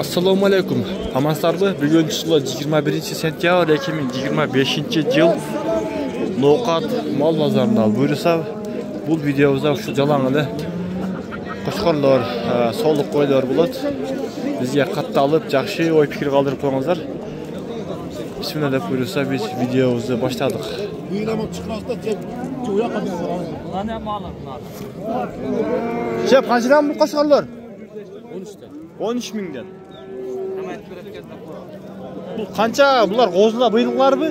Assalomu alaykum. Hammanglarga bugun 21-sentyabr 2025-yil No'qat mol bozorida buyursa bu videomizda shu jalang'ini qo'shqonlar, soliq qo'ylar bo'ladi. Bizga qatta olib, yaxshi o'y fikr qoldirib qo'yinglar. Bismillah deb buyursa biz videomizni boshladik. Shep, qanchadan bu qo'shqonlar? 13 ta. 13 mingdan. Bu qancha? Bular g'ozlar buyruqlarmi?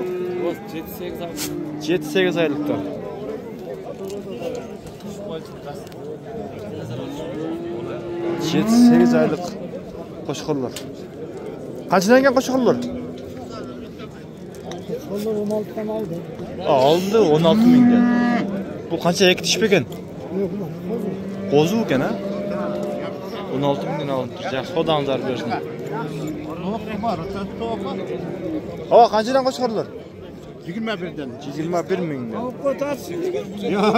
7-8 oylikdan. 7-8 oylik qo'shqonlar. Qanchadan kelgan qo'shqonlar? Qo'shqonlar 16 dan oldi. Oldi 16 mingdan. Bu qancha ekitishib ekan? Qo'zu ekan, ha? 16 mingdan oldi. Yaxshi xodamlar bersin. Hava qanchadan qo'shqonlar? 21 dan. 21 mingdan. Yo'q.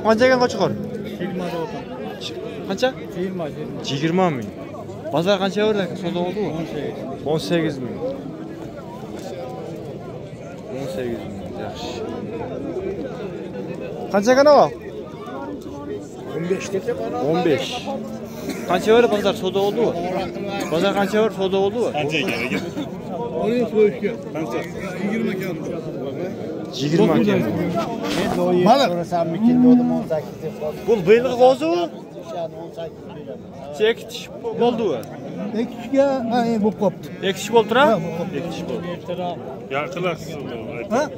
Qanchaga qo'shqon? 20 dan. Qancha? 20 ming. Bozor qancha o'rda? Savdo bo'ldimi? 18 ming. 18 ming. Yaxshi. Qanchaga nima? 15 dedi. 15. Qancha o'rda bozor savdo bo'ldimi? Bozor qancha o'rda savdo bo'ldimi? Qancha ekan? Onu so'yishga. Qancha? 20 kan. 20 kan. Balık. Sen mikin doğdum 18 deb qoldi. Bu beyliq g'ozi-ku? 18 beradi. Çektiş bo'ldi-ku. Ekishga bu qopti. Ektish bo'ldi ha? Ektish bo'ldi. Yaqinlasiz.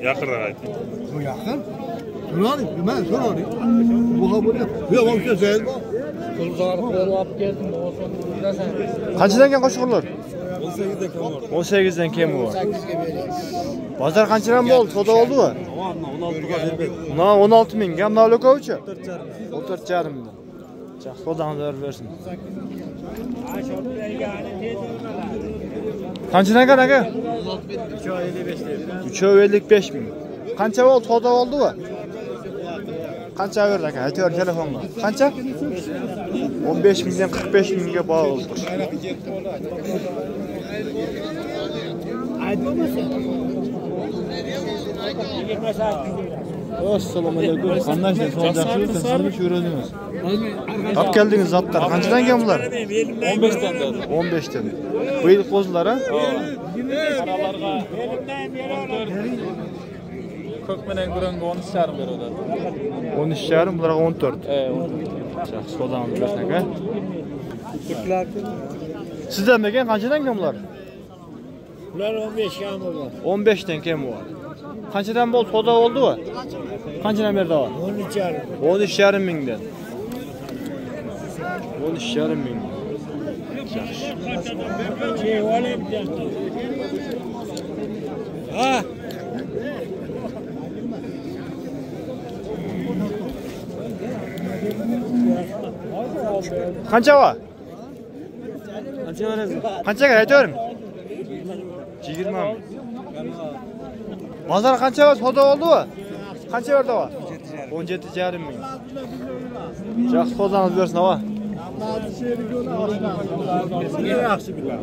Yaqinroq ayting. Bu yaqin. So'radi, nima so'radi? Bu bo'ladi. Yo'q, o'sha zayl bor. Qo'lqari qo'l olib keldim, o'sani bilasan. Qanchadan kelgan qo'shqonlar? 18 dan kam bor. 18 dan kemi bor. 8 ga beramiz. Bozor qanchadan bo'ldi? Savdo bo'ldimi? 16 ga berdik. Mana 16 ming. Ham navlokovchi? 14,5 mingdan. Yaxshi xodamlar bersin. Qanchadan kelgan aka? 355 ming. Qancha bo'ldi? Savdo bo'ldimi? Qancha berdi aka? Aytyor telefonga. Qancha? 15 mingdan 45 mingga bo'ldi. Assalomu alaykum. Qandaysizlar? Sog'liqli sizni ko'radingiz. Olib keldingiz zotlar. Qanchadan kelgan bular? 15 dan dedi. 15 dan. Bu yil qo'zlar ha? Qaralarga ko'k bilan guranga 13,5 beradi. 13,5, bularga 14. Yaxshi xodamlar bersin aka. Sizdan ekan qanchadan kelgan bular? Bular 15 kan bo'ldi. 15 dan kelgan bor. Qanchadan bo'ldi? Savdo bo'ldimi? Qanchadan berdi o? 13,5. 13,5 mingdan. 13,5 ming. Yaxshi. Ha. Qancha va? Qancha berasiz? Qanchaga aytavering? 20 ming. Bozor qancha va savdo bo'ldimi? Qancha berdi va? 17,5 ming. Yaxshi xodamlar bersin va.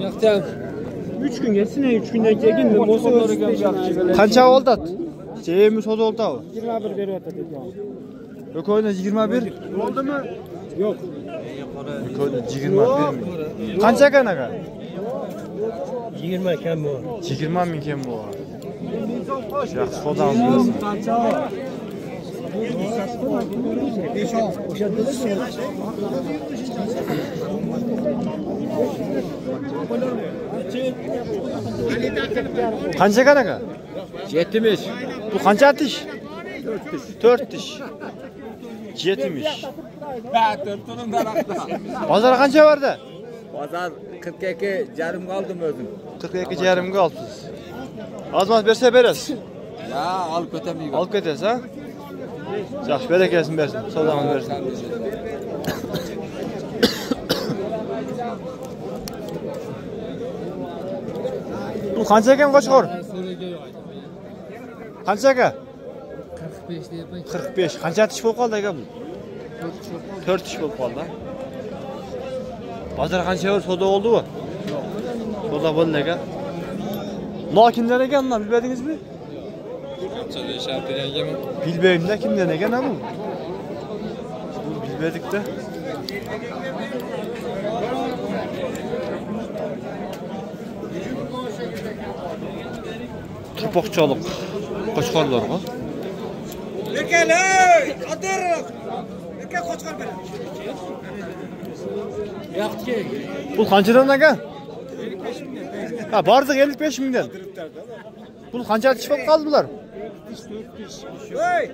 Yo'qdan 3 kunga, sine 3 kundan keyin mo'solariga Qancha bo'ldi? Jeymi savdo bo'ldimi? 21 beryapti dedi. Yo'qo'yda 21 Bo'ldimi? Yo'q. Yo'qo'yda 21 ming. Qancha ekan aka? 20 kam bor. 20 ming kam bor. Yaxshi xodamlar bersin. Qancha ekan aka? 70. Bu qancha tish? 4 tish. 70. Bozor qancha berdi? Bozor 42,5 ga oldim o'zim. 42,5 ga olibsiz. Azmat bersa berasiz. Ha, olib ketamayman. Olib ketasiz, ha? Yaxshi, berekasini bersin, savdolarni bersin. Bu qancha ekan qo'shqor? Qancha aka? 45 deyapman. 45. Qancha tish bo'lib qoldi aka bu? 4 iş bo'lib qoldi. Bozor qancha var? Soda oldu mu? Soda bo'ldi ekan. Bunlar kimlar ekan? Bunlar bilmadingizmi? Bilmayman-da kimlar ekan bu? Bilmedik-da. Turpoqchalik qo'chqorlarga. Erkekler, kadir. Erkek qo'chqor beradi. Bu qanchadan ekan? Ha, bardiq 55 mingdan. Bu qancha tish bo'lib qoldi bular?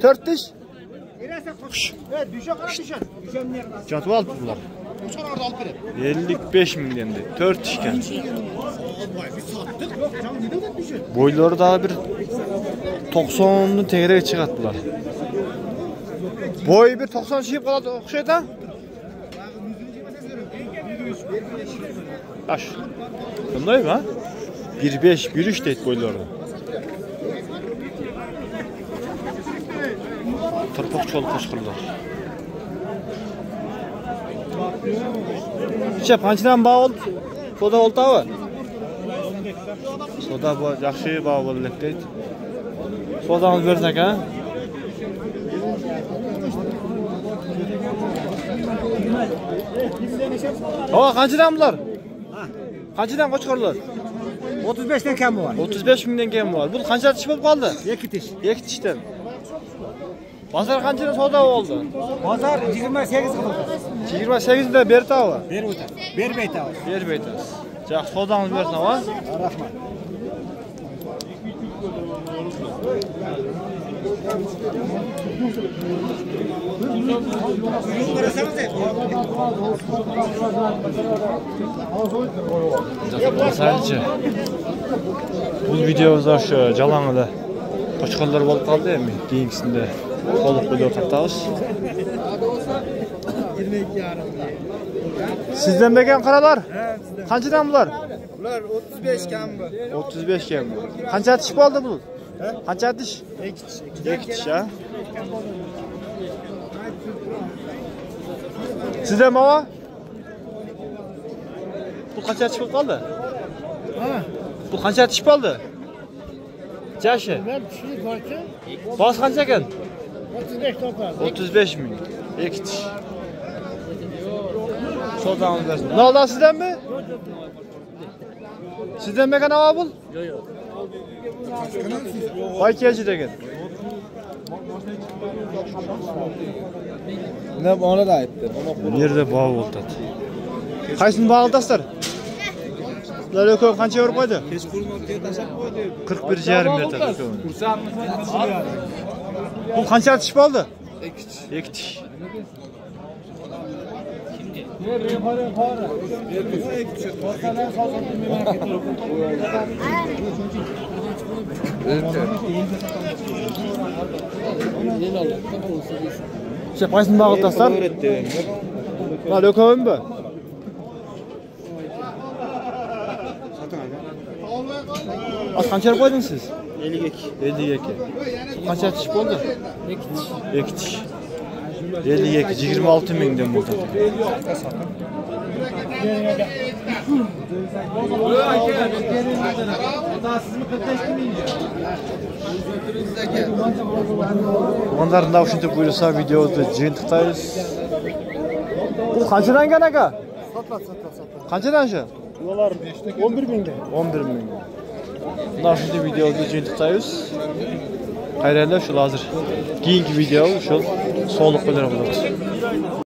4 tish. Jatib oldi bular. 55 mingdan de. 4 tish ekan. Boyları daha bir 90'ın tegere çıkarttılar. Boy bir 90 çıkıp kaladı okşaydı ha? Aş. Bunlar mı ha? 1.5, 1.3 deyit boyları. Tırpık çol koşkurlar. İşte pançıdan bağ oldu. Soda oldu abi. Soda bu yaxshi bağ bo'ldi deydi. Sodamiz bersak ha? Ava qanchadan bular? Qanchadan qo'chqorlar? 35 dan kam var. 35 mingdan kam bor. Bu qancha tish bo'lib qoldi? 2 tish. 2 tishdan. Bozor qanchadan savdo oldi? Bozor 28 qildi. 28 da berdi ava. Berib o'tadi. Bermaydi. Bermaydi. Yaxshi sodamiz bersin ava. Rahmat. Sadece bu videomuzda şu jalangıda qo'chqorlar bo'lib qoldi endi. Keyingisinde to'liq video tartamiz. Sizden bekan qaralar? Qanchadan bular? Bular 35 kam bu. 35 kam. Qancha tish bo'ldi bu? Qancha tish? 2 tish ha. Sizden baba? Bu qancha tish bo'lib qoldi? Ha. Bu qancha tish bo'ldi? Jashi. Ben tishlik borchi? Bos qancha ekan? 35 topadi. 35 ming. 2 tish. Sodamiz bersin. Noldan sizdenmi? Sizden mi ekan ava bu? Yo'q, yo'q. Voy kelchi degan. Ne ona da aytdi. Bu yerda bog' o'tadi. Qaysini bog'dasizlar? Ular ko'p qancha berib qo'ydi? Kechqurun tashab qo'ydi. 41,5 beradi. Bu qancha tish bo'ldi? 2 tish. İşte qaysini bog'dasizlar? Ular ko'pmi bu? Az qancha qo'ydingiz siz? 52. 52. Qancha tish bo'ldi? 2 tish. 52, 26 mingdan bo'ldi. Onların da şimdi buyursa videoda jintqtayız. Bu qanchadan ekan aka? Qanchadan shu? Ular 11 mingdan. 11 ming. Bundan şimdi videoda jintqtayız. Qayraylar shu hozir. Keyingi video shu soliq bilan bo'ladi.